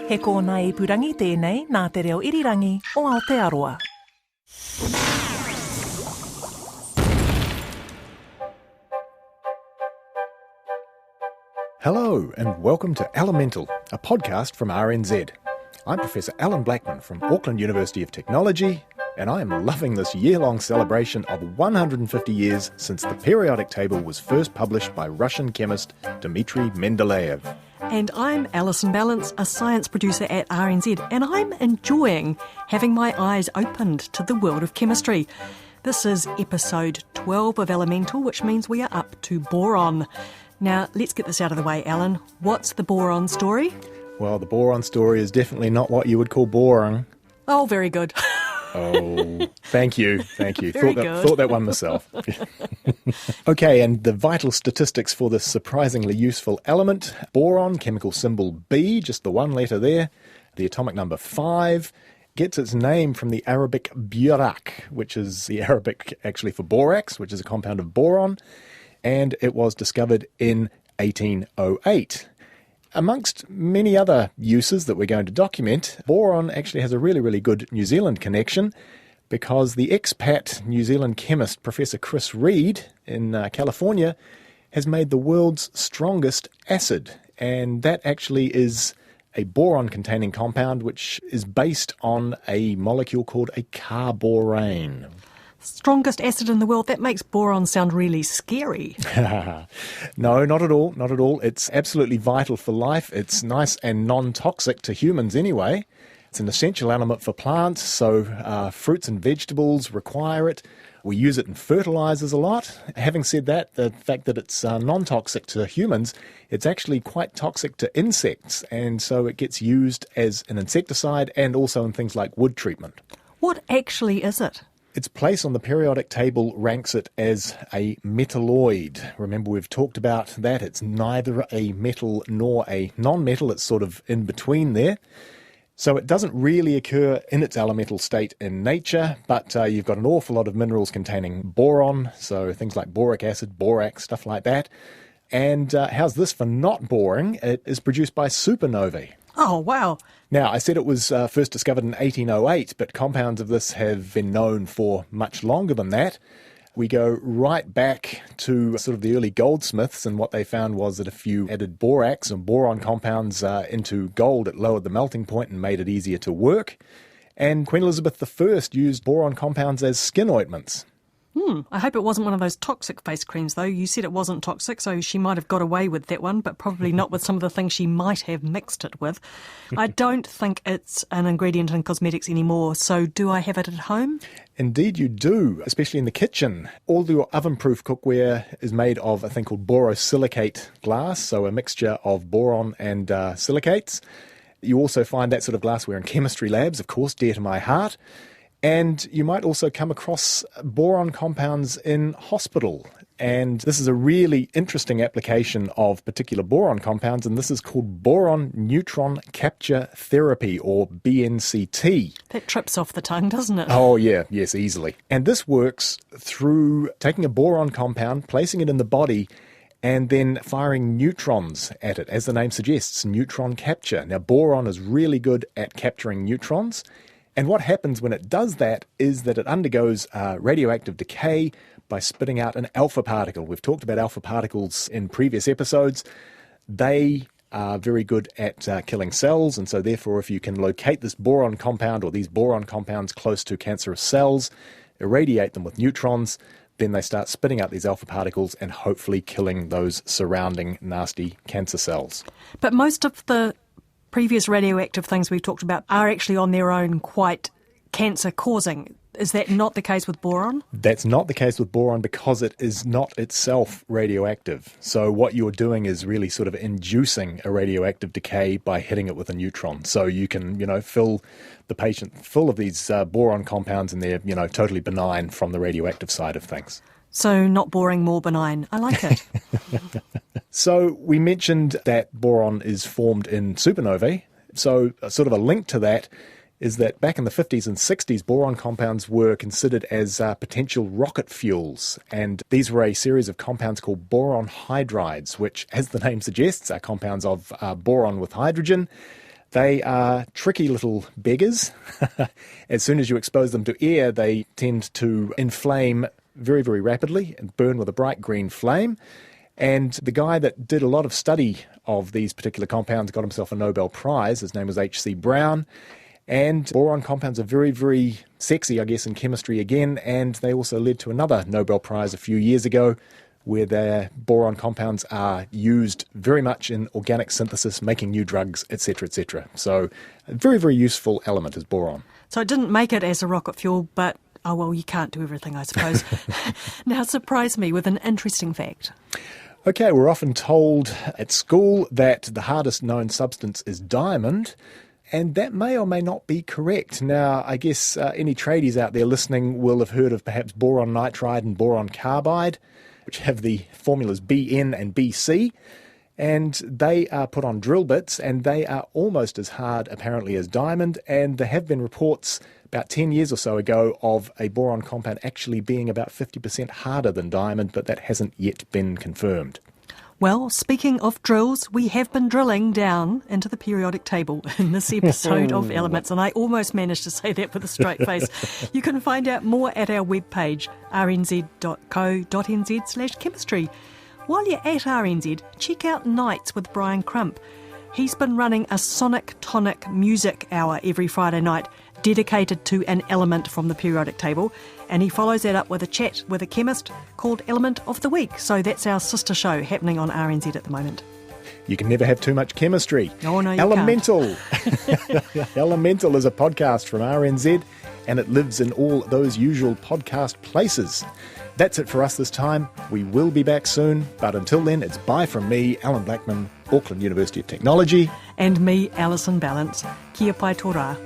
He kōna ipurangi tēnei nā te reo irirangi o Aotearoa. Hello and welcome to Elemental, a podcast from RNZ. I'm Professor Allan Blackman from Auckland University of Technology, and I am loving this year-long celebration of 150 years since the periodic table was first published by Russian chemist Dmitry Mendeleev. And I'm Alison Ballance, a science producer at RNZ, and I'm enjoying having my eyes opened to the world of chemistry. This is episode 12 of Elemental, which means we are up to boron. Now, let's get this out of the way, Alan. What's the boron story? Well, the boron story is definitely not what you would call boring. Oh, very good. Oh, thank you. Very good. Thought that one myself. Okay, and the vital statistics for this surprisingly useful element. Boron, chemical symbol B, just the one letter there. The atomic number 5 gets its name from the Arabic burak, which is the Arabic actually for borax, which is a compound of boron. And it was discovered in 1808. Amongst many other uses that we're going to document, boron actually has a really good New Zealand connection because the expat New Zealand chemist Professor Chris Reid in California has made the world's strongest acid, and that actually is a boron-containing compound which is based on a molecule called a carborane. Strongest acid in the world, that makes boron sound really scary. No, not at all. It's absolutely vital for life. It's nice and non-toxic to humans anyway. It's an essential element for plants, so fruits and vegetables require it. We use it in fertilizers a lot. Having said that, the fact that it's non-toxic to humans, it's actually quite toxic to insects, and so it gets used as an insecticide and also in things like wood treatment. What actually is it? Its place on the periodic table ranks it as a metalloid. Remember, we've talked about that. It's neither a metal nor a non-metal. It's sort of in between there. So it doesn't really occur in its elemental state in nature, but you've got an awful lot of minerals containing boron, so things like boric acid, borax, stuff like that. And how's this for not boring? It is produced by supernovae. Oh, wow. Now, I said it was first discovered in 1808, but compounds of this have been known for much longer than that. We go right back to sort of the early goldsmiths, and what they found was that if you added borax and boron compounds into gold, it lowered the melting point and made it easier to work. And Queen Elizabeth I used boron compounds as skin ointments. I hope it wasn't one of those toxic face creams, though. You said it wasn't toxic, so she might have got away with that one, but probably not with some of the things she might have mixed it with. I don't think it's an ingredient in cosmetics anymore, so do I have it at home? Indeed you do, especially in the kitchen. All your oven-proof cookware is made of a thing called borosilicate glass, so a mixture of boron and silicates. You also find that sort of glassware in chemistry labs, of course, dear to my heart. And you might also come across boron compounds in hospital. And this is a really interesting application of particular boron compounds, and this is called boron neutron capture therapy, or BNCT. That trips off the tongue, doesn't it? Oh, yeah, yes, easily. And this works through taking a boron compound, placing it in the body, and then firing neutrons at it, as the name suggests, neutron capture. Now, boron is really good at capturing neutrons. And what happens when it does that is that it undergoes radioactive decay by spitting out an alpha particle. We've talked about alpha particles in previous episodes. They are very good at killing cells, and so therefore if you can locate this boron compound or these boron compounds close to cancerous cells, irradiate them with neutrons, then they start spitting out these alpha particles and hopefully killing those surrounding nasty cancer cells. But most of the previous radioactive things we've talked about are actually on their own quite cancer-causing. Is that not the case with boron? That's not the case with boron because it is not itself radioactive. So what you're doing is really sort of inducing a radioactive decay by hitting it with a neutron. So you can, fill the patient full of these boron compounds and they're, totally benign from the radioactive side of things. So not boring, more benign. I like it. So we mentioned that boron is formed in supernovae. So sort of a link to that is that back in the 50s and 60s, boron compounds were considered as potential rocket fuels. And these were a series of compounds called boron hydrides, which, as the name suggests, are compounds of boron with hydrogen. They are tricky little beggars. As soon as you expose them to air, they tend to inflame very, very rapidly and burn with a bright green flame. And the guy that did a lot of study of these particular compounds got himself a Nobel Prize. His name was H.C. Brown. And boron compounds are very, very sexy, I guess, in chemistry again. And they also led to another Nobel Prize a few years ago, where their boron compounds are used very much in organic synthesis, making new drugs, etc., etc. So a very, very useful element is boron. So it didn't make it as a rocket fuel, but, oh well, you can't do everything, I suppose. Now surprise me with an interesting fact. Okay, we're often told at school that the hardest known substance is diamond, and that may or may not be correct. Now, I guess any tradies out there listening will have heard of perhaps boron nitride and boron carbide, which have the formulas Bn and Bc, and they are put on drill bits, and they are almost as hard, apparently, as diamond, and there have been reports about 10 years or so ago of a boron compound actually being about 50% harder than diamond, but that hasn't yet been confirmed. Well, speaking of drills, we have been drilling down into the periodic table in this episode of Elements, and I almost managed to say that with a straight face. You can find out more at our webpage, rnz.co.nz/chemistry. While you're at RNZ, check out Nights with Brian Crump. He's been running a sonic tonic music hour every Friday night, dedicated to an element from the periodic table, and he follows that up with a chat with a chemist called Element of the Week. So that's our sister show happening on RNZ at the moment. You can never have too much chemistry. Oh, no, you Elemental. Elemental is a podcast from RNZ, and it lives in all those usual podcast places. That's it for us this time. We will be back soon, but until then, it's bye from me, Allan Blackman, Auckland University of Technology. And me, Alison Balance. Kia pai tō rā.